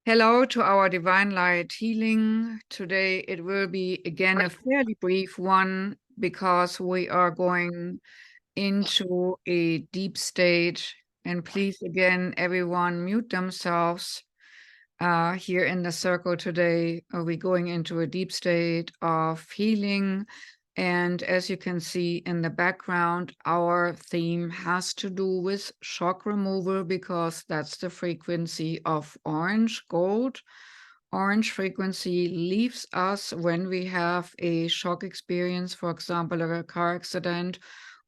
Hello to our Divine Light healing. Today it will be again a fairly brief one because we are going into a deep state. And please, again, everyone mute themselves here in the circle today. We're going into a deep state of healing. And as you can see in the background, our theme has to do with shock removal because that's the frequency of orange gold. Orange frequency leaves us when we have a shock experience, for example, a car accident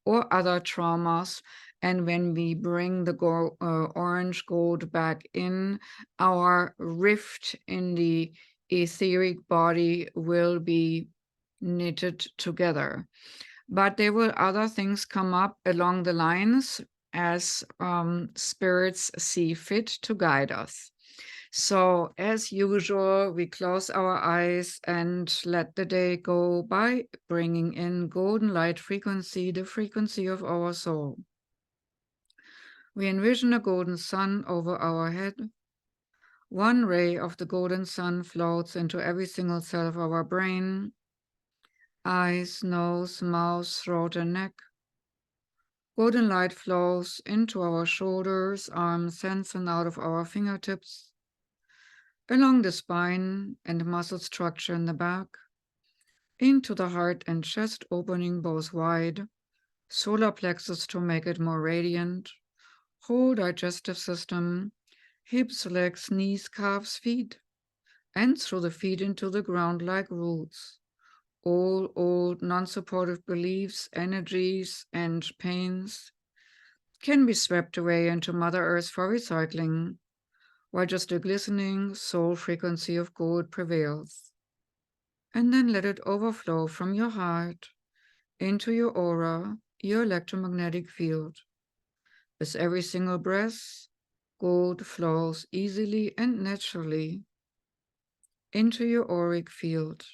or other traumas. And when we bring the orange gold back in, our rift in the etheric body will be knitted together. But there will other things come up along the lines as spirits see fit to guide us. So as usual, we close our eyes and let the day go by bringing in golden light frequency, the frequency of our soul. We envision a golden sun over our head. One ray of the golden sun floats into every single cell of our brain, eyes, nose, mouth, throat, and neck. Golden light flows into our shoulders, arms, hands, and out of our fingertips, along the spine and muscle structure in the back, into the heart and chest opening both wide, solar plexus to make it more radiant, whole digestive system, hips, legs, knees, calves, feet, and through the feet into the ground like roots. All old non-supportive beliefs, energies, and pains can be swept away into Mother Earth for recycling, while just a glistening soul frequency of gold prevails. And then let it overflow from your heart into your aura, your electromagnetic field. With every single breath, gold flows easily and naturally into your auric field,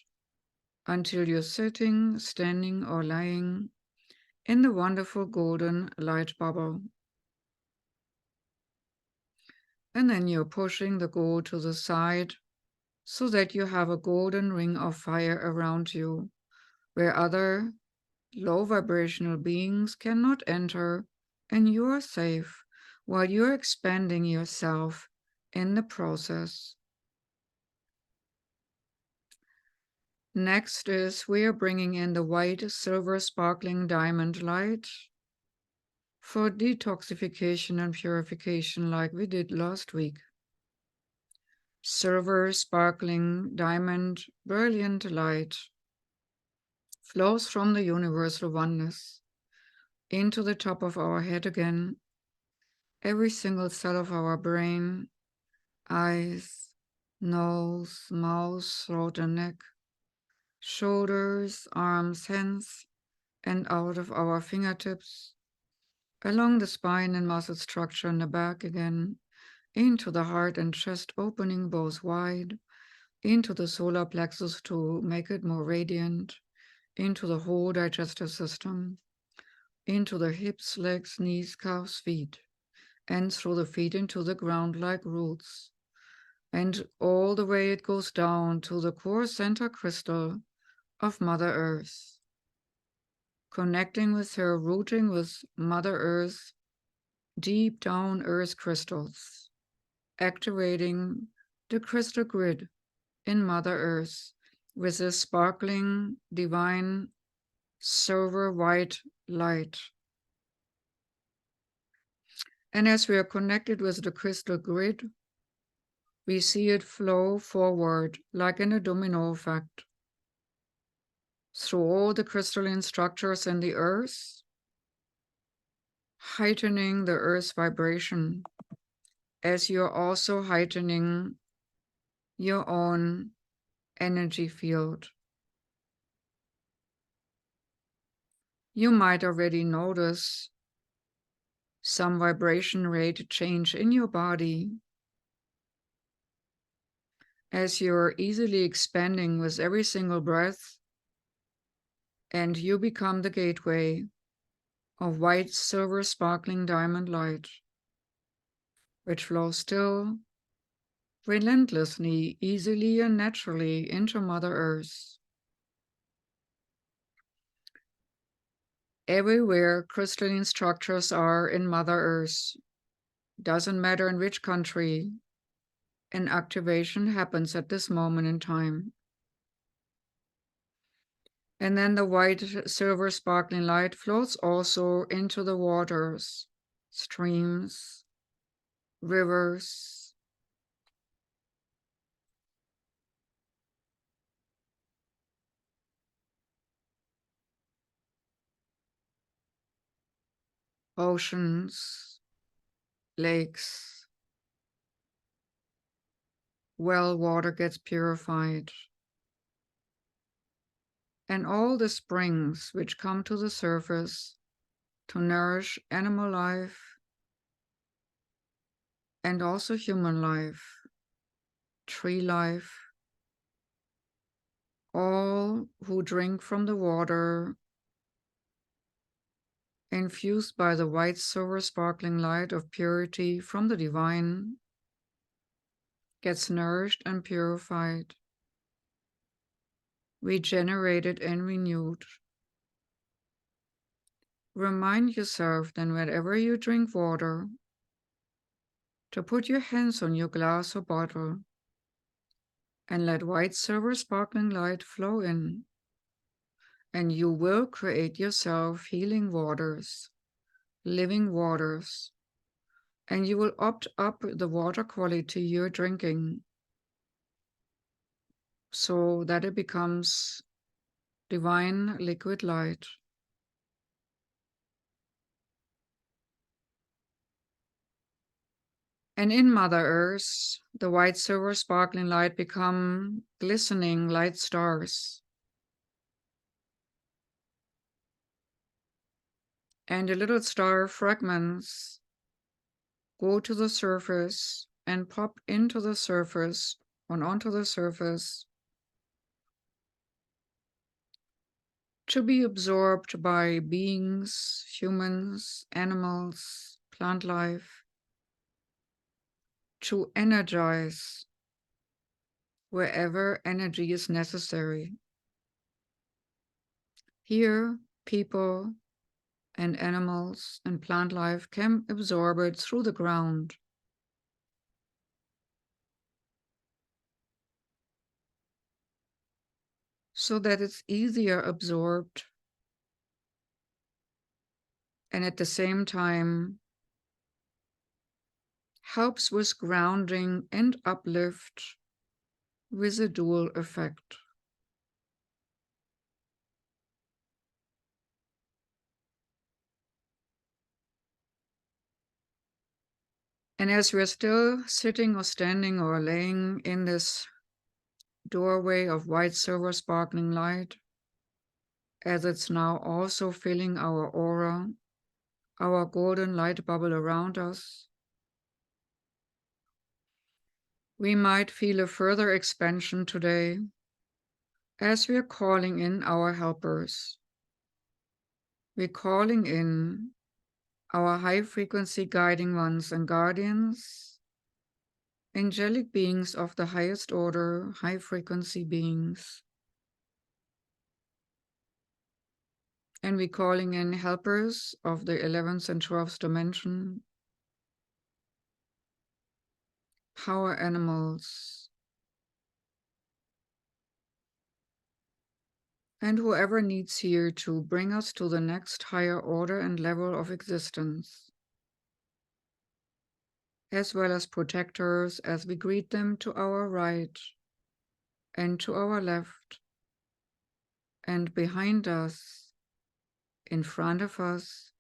until you're sitting, standing, or lying in the wonderful golden light bubble. And then you're pushing the gold to the side so that you have a golden ring of fire around you, where other low vibrational beings cannot enter, and you are safe while you're expanding yourself in the process. Next is we are bringing in the white, silver, sparkling diamond light for detoxification and purification like we did last week. Silver, sparkling, diamond, brilliant light flows from the universal oneness into the top of our head again, every single cell of our brain, eyes, nose, mouth, throat, and neck, shoulders, arms, hands, and out of our fingertips, along the spine and muscle structure in the back again, into the heart and chest opening both wide, into the solar plexus to make it more radiant, into the whole digestive system, into the hips, legs, knees, calves, feet, and through the feet into the ground like roots. And all the way it goes down to the core center crystal of Mother Earth. Connecting with her, rooting with Mother Earth, deep down Earth crystals, activating the crystal grid in Mother Earth with this sparkling, divine, silver white light. And as we are connected with the crystal grid, we see it flow forward like in a domino effect through all the crystalline structures in the earth, heightening the earth's vibration as you're also heightening your own energy field. You might already notice some vibration rate change in your body as you're easily expanding with every single breath, and you become the gateway of white, silver, sparkling diamond light, which flows still, relentlessly, easily, and naturally into Mother Earth. Everywhere crystalline structures are in Mother Earth, doesn't matter in which country, an activation happens at this moment in time. And then the white, silver, sparkling light floats also into the waters, streams, rivers, oceans, lakes. Well water gets purified. And all the springs which come to the surface to nourish animal life and also human life, tree life, all who drink from the water infused by the white, silver, sparkling light of purity from the divine, gets nourished and purified, regenerated and renewed. Remind yourself then whenever you drink water to put your hands on your glass or bottle and let white, silver, sparkling light flow in. And you will create yourself healing waters, living waters, and you will opt up the water quality you're drinking so that it becomes divine liquid light. And in Mother Earth, the white, silver, sparkling light become glistening light stars. And the little star fragments go to the surface and pop into the surface and onto the surface to be absorbed by beings, humans, animals, plant life, to energize wherever energy is necessary. Here, people and animals and plant life can absorb it through the ground. So that it's easier absorbed and at the same time helps with grounding and uplift with a dual effect. And as we are still sitting or standing or laying in this doorway of white, silver, sparkling light, as it's now also filling our aura, our golden light bubble around us, we might feel a further expansion today as we are calling in our helpers. We're calling in our high-frequency guiding ones and guardians, angelic beings of the highest order, high-frequency beings. And we're calling in helpers of the 11th and 12th dimension, power animals, and whoever needs here to bring us to the next higher order and level of existence, as well as protectors as we greet them to our right and to our left and behind us, in front of us,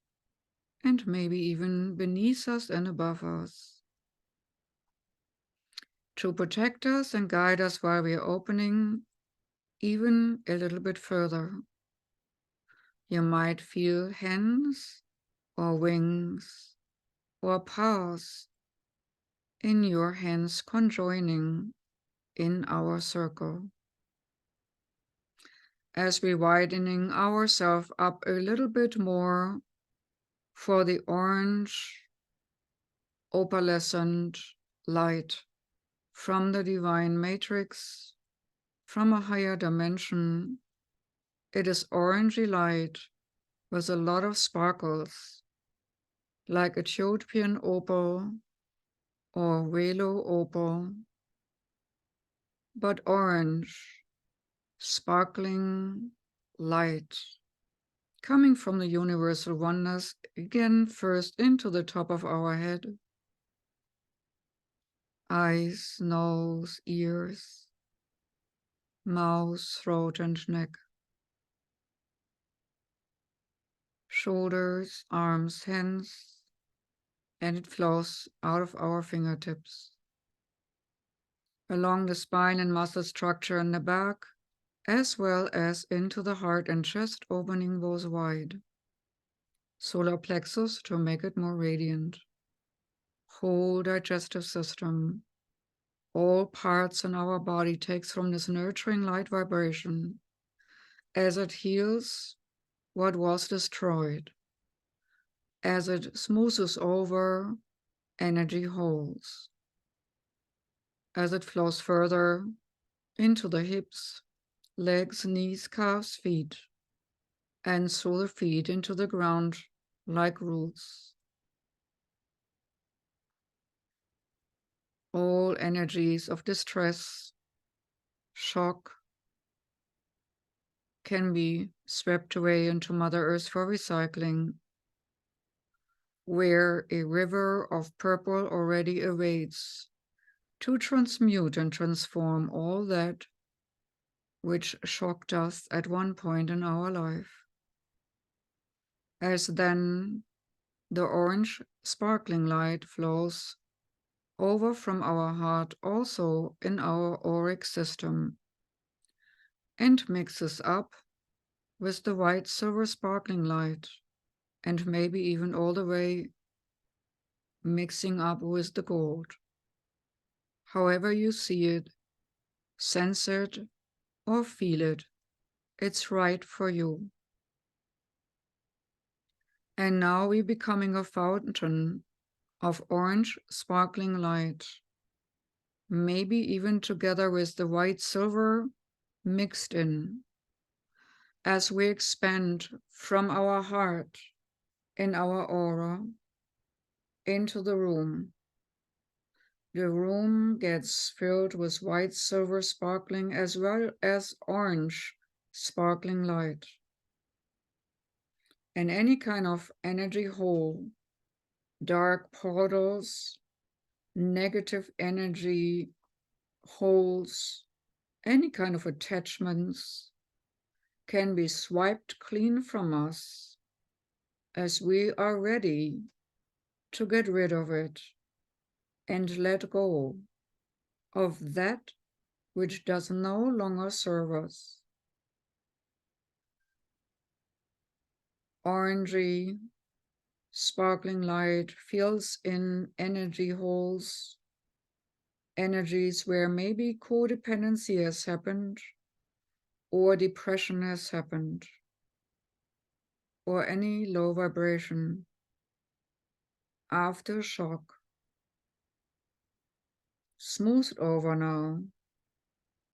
and maybe even beneath us and above us, to protect us and guide us while we are opening even a little bit further. You might feel hands or wings or paws in your hands conjoining in our circle. As we're widening ourselves up a little bit more for the orange opalescent light from the divine matrix, from a higher dimension. It is orangey light with a lot of sparkles, like Ethiopian opal or Velo opal, but orange, sparkling light, coming from the universal oneness, again first into the top of our head, eyes, nose, ears, mouth, throat, and neck, shoulders, arms, hands, and it flows out of our fingertips, along the spine and muscle structure in the back, as well as into the heart and chest, opening those wide. Solar plexus to make it more radiant. Whole digestive system, all parts in our body takes from this nurturing light vibration as it heals what was destroyed, as it smoothes over energy holes, as it flows further into the hips, legs, knees, calves, feet, and through the feet into the ground like roots. All energies of distress, shock, can be swept away into Mother Earth for recycling, where a river of purple already awaits to transmute and transform all that which shocked us at one point in our life. As then the orange sparkling light flows over from our heart also in our auric system and mixes up with the white silver sparkling light, and maybe even all the way mixing up with the gold. However you see it, sense it, or feel it, it's right for you. And now we're becoming a fountain of orange sparkling light, maybe even together with the white silver mixed in, as we expand from our heart in our aura into the room. The room gets filled with white silver sparkling as well as orange sparkling light. And any kind of energy hole, dark portals, negative energy holes, any kind of attachments can be swiped clean from us as we are ready to get rid of it and let go of that which does no longer serve us. Orangey, sparkling light fills in energy holes, energies where maybe codependency has happened, or depression has happened, or any low vibration, aftershock, smoothed over now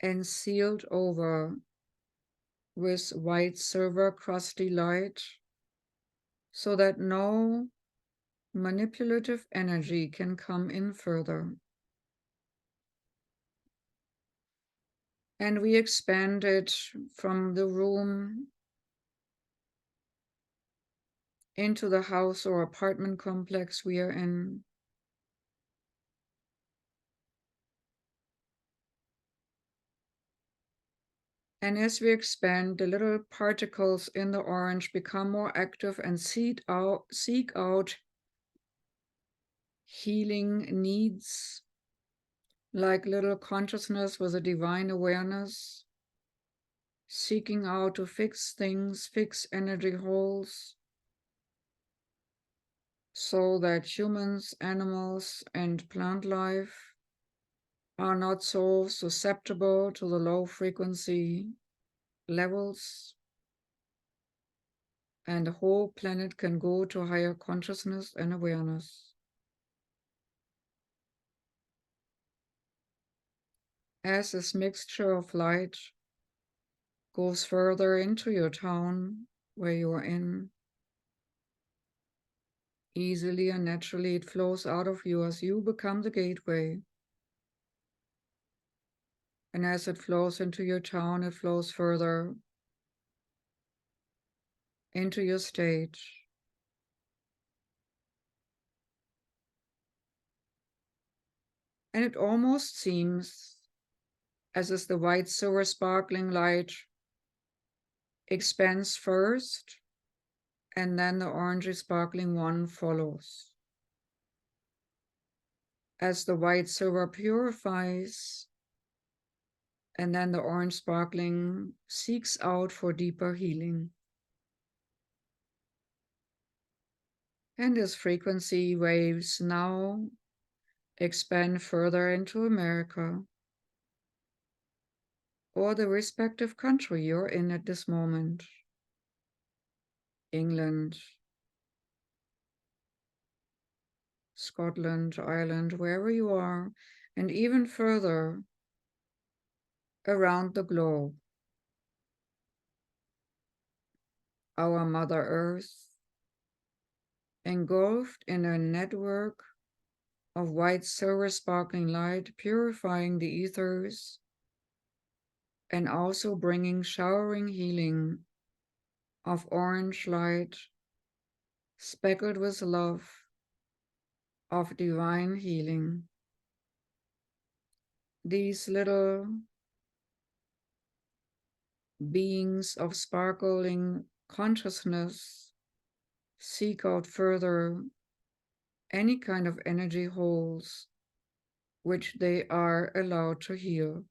and sealed over with white silver crusty light, so that no manipulative energy can come in further. And we expand it from the room into the house or apartment complex we are in. And as we expand, the little particles in the orange become more active and seek out healing needs, like little consciousness with a divine awareness, seeking out to fix things, fix energy holes, so that humans, animals, and plant life are not so susceptible to the low frequency levels, and the whole planet can go to higher consciousness and awareness. as this mixture of light goes further into your town where you are in. Easily and naturally it flows out of you as you become the gateway. And as it flows into your town, it flows further into your stage. And it almost seems as if the white silver sparkling light expands first, and then the orangey sparkling one follows. As the white silver purifies, and then the orange sparkling seeks out for deeper healing. And as frequency waves now expand further into America, or the respective country you're in at this moment. England, Scotland, Ireland, wherever you are, and even further around the globe. Our Mother Earth, engulfed in a network of white silver sparkling light, purifying the ethers, and also bringing showering healing of orange light, speckled with love, of divine healing. These little beings of sparkling consciousness seek out further any kind of energy holes which they are allowed to heal.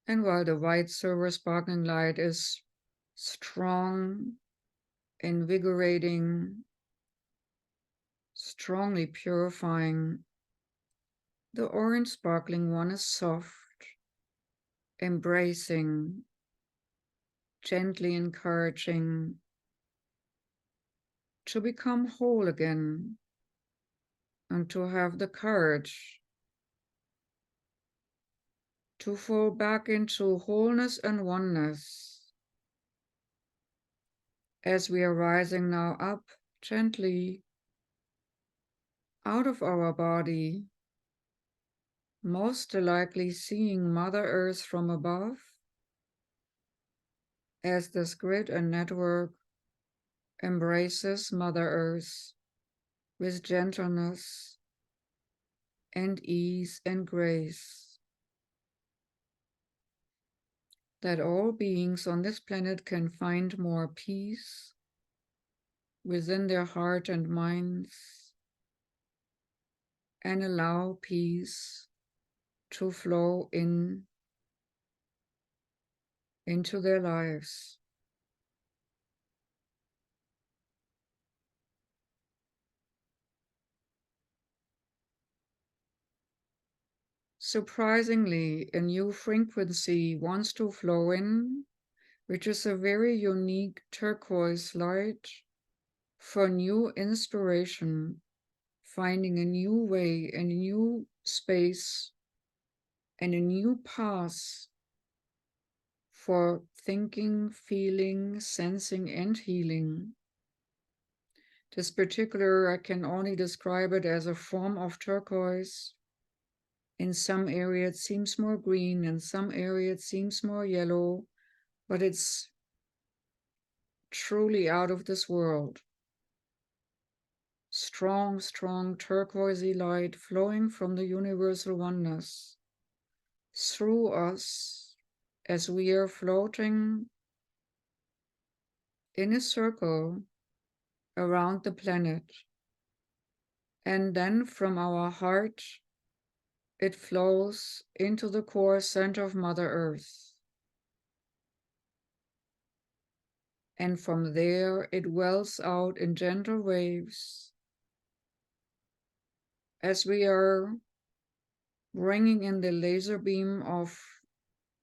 And while the white silver sparkling light is strong, invigorating, strongly purifying, the orange sparkling one is soft, embracing, gently encouraging to become whole again and to have the courage to fall back into wholeness and oneness. As we are rising now up gently out of our body, most likely seeing Mother Earth from above as this grid and network embraces Mother Earth with gentleness and ease and grace, that all beings on this planet can find more peace within their heart and minds, and allow peace to flow into their lives. Surprisingly, a new frequency wants to flow in, which is a very unique turquoise light for new inspiration, finding a new way and a new space and a new path for thinking, feeling, sensing, and healing. This particular, I can only describe it as a form of turquoise. In some area it seems more green, in some area it seems more yellow, but it's truly out of this world. Strong, strong turquoisey light flowing from the universal oneness through us as we are floating in a circle around the planet. And then from our heart, it flows into the core center of Mother Earth. And from there, it wells out in gentle waves as we are bringing in the laser beam of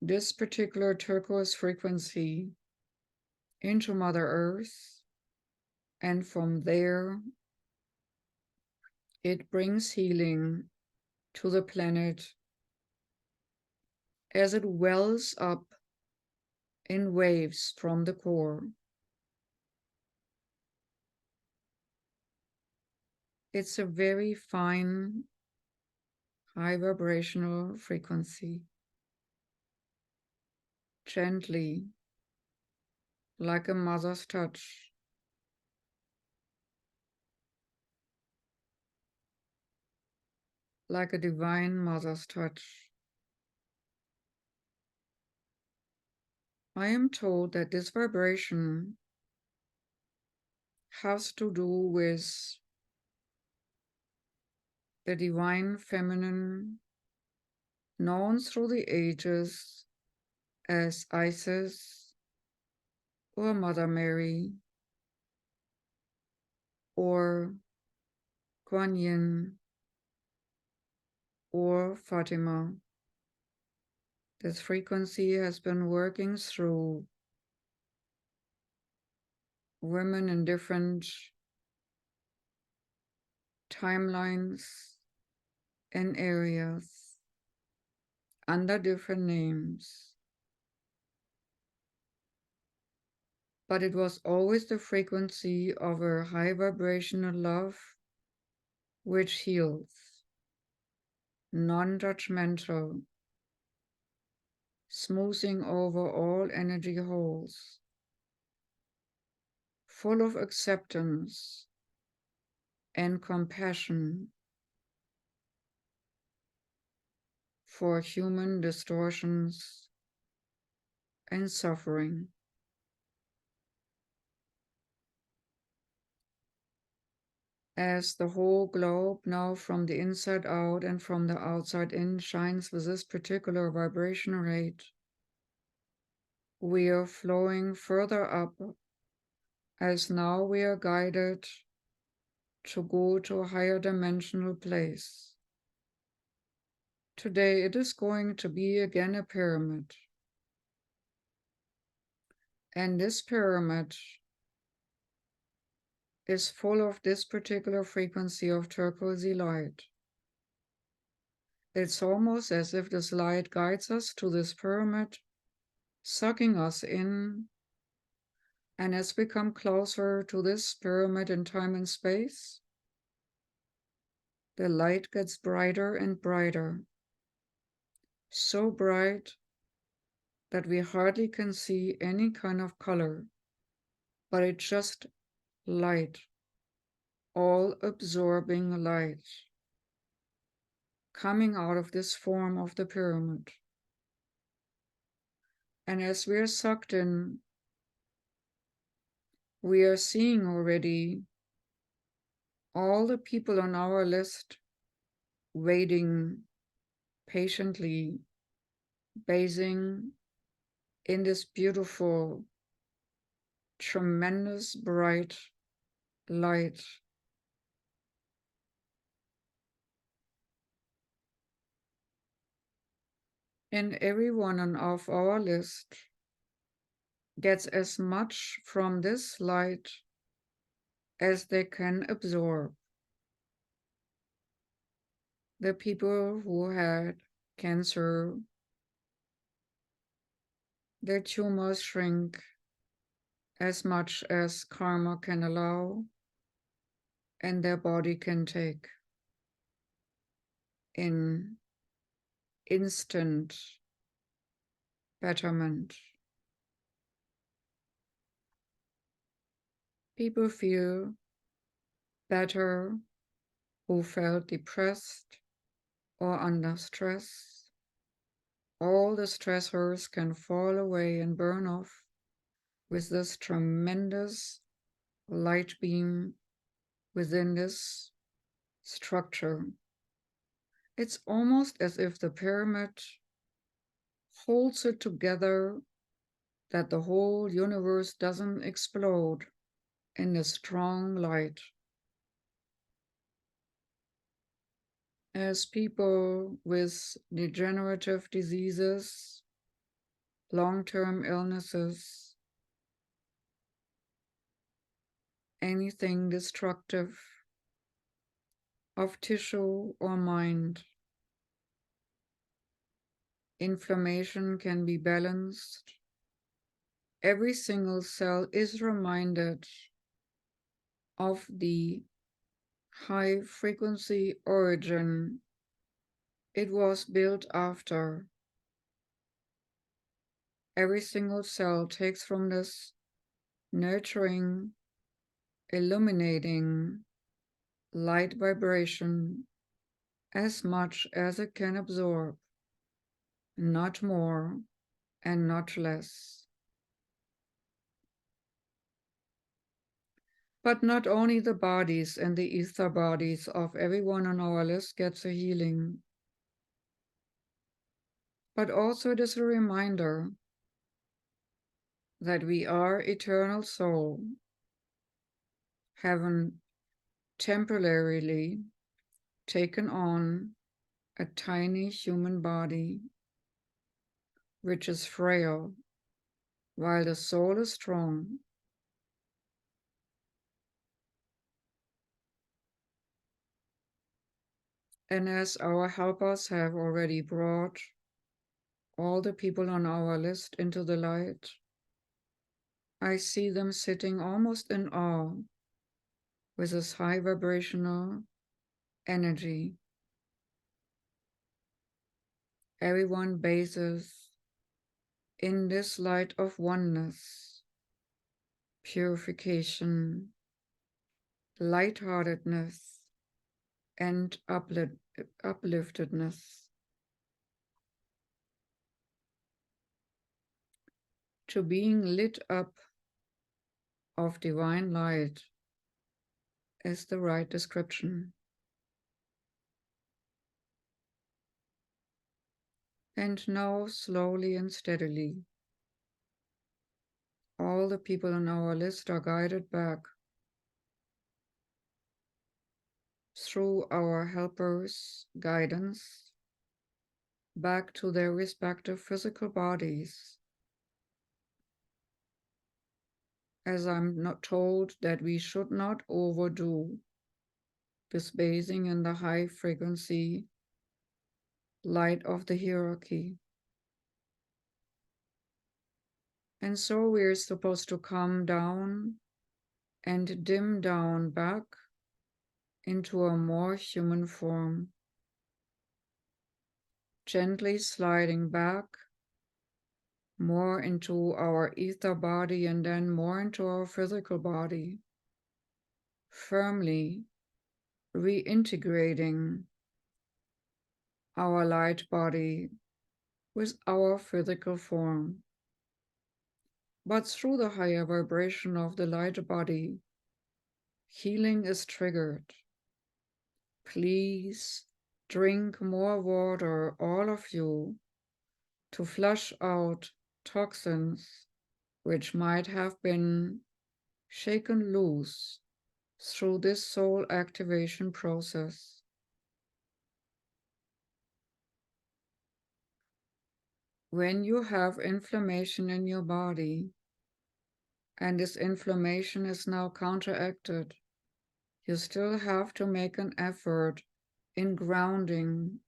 this particular turquoise frequency into Mother Earth. And from there, It brings healing to the planet as it wells up in waves from the core. It's a very fine, high vibrational frequency. Gently, like a mother's touch. Like a divine mother's touch. I am told that this vibration has to do with the divine feminine known through the ages as Isis or Mother Mary or Kuan Yin or Fatima. This frequency has been working through women in different timelines and areas under different names. But it was always the frequency of a high vibrational love which heals, non-judgmental, smoothing over all energy holes, full of acceptance and compassion for human distortions and suffering. As the whole globe now from the inside out and from the outside in shines with this particular vibration rate, we are flowing further up as now we are guided to go to a higher dimensional place. Today it is going to be again a pyramid. And this pyramid is full of this particular frequency of turquoisey light. It's almost as if this light guides us to this pyramid, sucking us in. And as we come closer to this pyramid in time and space, the light gets brighter and brighter. So bright that we hardly can see any kind of color, but it's just light, all absorbing light, coming out of this form of the pyramid. And as we are sucked in, we are seeing already all the people on our list waiting patiently, bathing in this beautiful, tremendous, bright light. And everyone of our list gets as much from this light as they can absorb. The people who had cancer, their tumors shrink as much as karma can allow and their body can take in instant betterment. People feel better who felt depressed or under stress. All the stressors can fall away and burn off with this tremendous light beam within this structure. It's almost as if the pyramid holds it together, that the whole universe doesn't explode in the strong light. As people with degenerative diseases, long-term illnesses, anything destructive, of tissue or mind. Inflammation can be balanced. Every single cell is reminded of the high frequency origin it was built after. Every single cell takes from this nurturing, illuminating light vibration as much as it can absorb, not more and not less. But not only the bodies and the ether bodies of everyone on our list gets a healing, but also it is a reminder that we are eternal soul, having temporarily taken on a tiny human body, which is frail, while the soul is strong. And as our helpers have already brought all the people on our list into the light, I see them sitting almost in awe with this high vibrational energy. Everyone bathes in this light of oneness, purification, lightheartedness, and upliftedness. To being lit up of divine light is the right description. And now, slowly and steadily, all the people on our list are guided back through our helpers' guidance back to their respective physical bodies. As I'm not told that we should not overdo this bathing in the high frequency light of the hierarchy. And so we're supposed to come down and dim down back into a more human form, gently sliding back more into our ether body and then more into our physical body, firmly reintegrating our light body with our physical form. But through the higher vibration of the light body, healing is triggered. Please drink more water, all of you, to flush out toxins which might have been shaken loose through this soul activation process. When you have inflammation in your body, and this inflammation is now counteracted, you still have to make an effort in grounding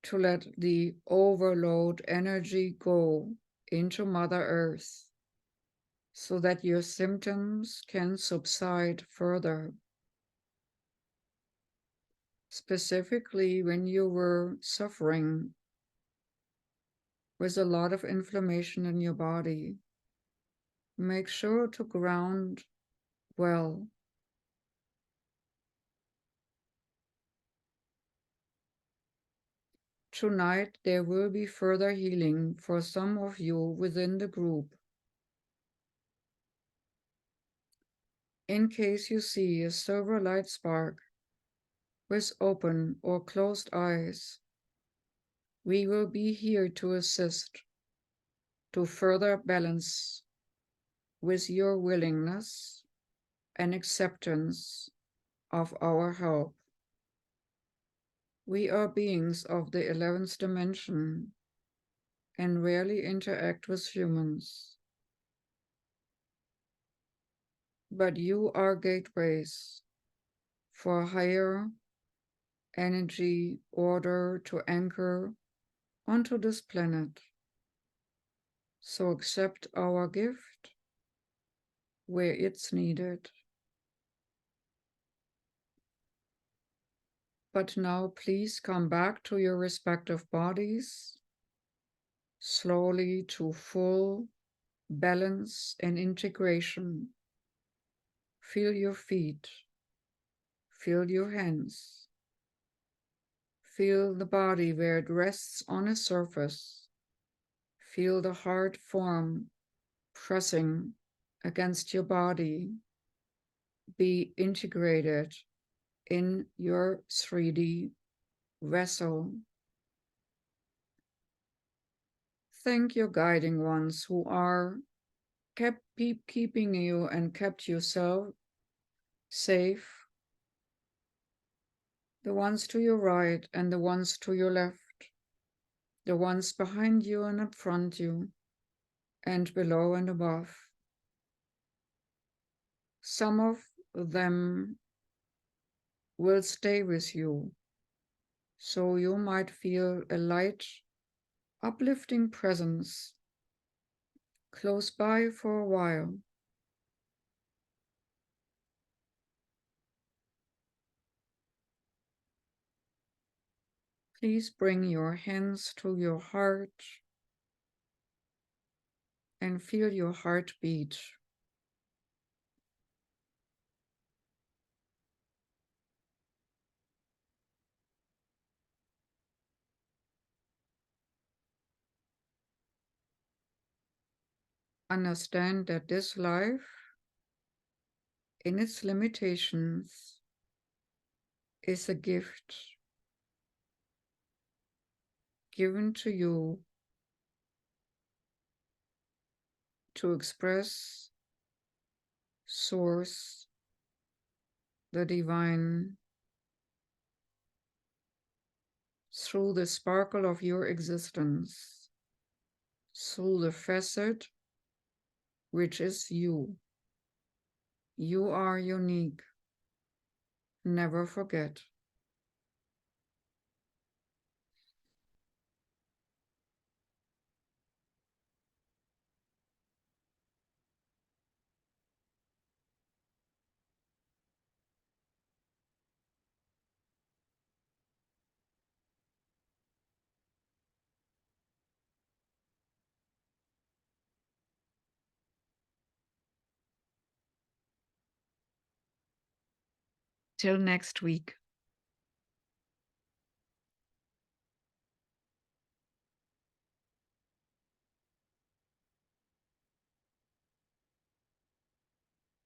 to let the overload energy go into Mother Earth so that your symptoms can subside further. Specifically, when you were suffering with a lot of inflammation in your body, make sure to ground well. Tonight, there will be further healing for some of you within the group. In case you see a silver light spark with open or closed eyes, we will be here to assist, to further balance with your willingness and acceptance of our help. We are beings of the 11th dimension and rarely interact with humans. But you are gateways for higher energy order to anchor onto this planet. So accept our gift where it's needed. But now please come back to your respective bodies, slowly to full balance and integration. Feel your feet, feel your hands, feel the body where it rests on a surface. Feel the hard form pressing against your body. Be integrated in your 3D vessel. Thank your guiding ones who are keeping you and kept yourself safe. The ones to your right and the ones to your left. The ones behind you and in front you, and below and above. Some of them will stay with you, so you might feel a light, uplifting presence close by for a while. Please bring your hands to your heart and feel your heart beat. Understand that this life, in its limitations, is a gift given to you to express Source, the divine, through the sparkle of your existence, through the facet which is you. You are unique. Never forget. Till next week.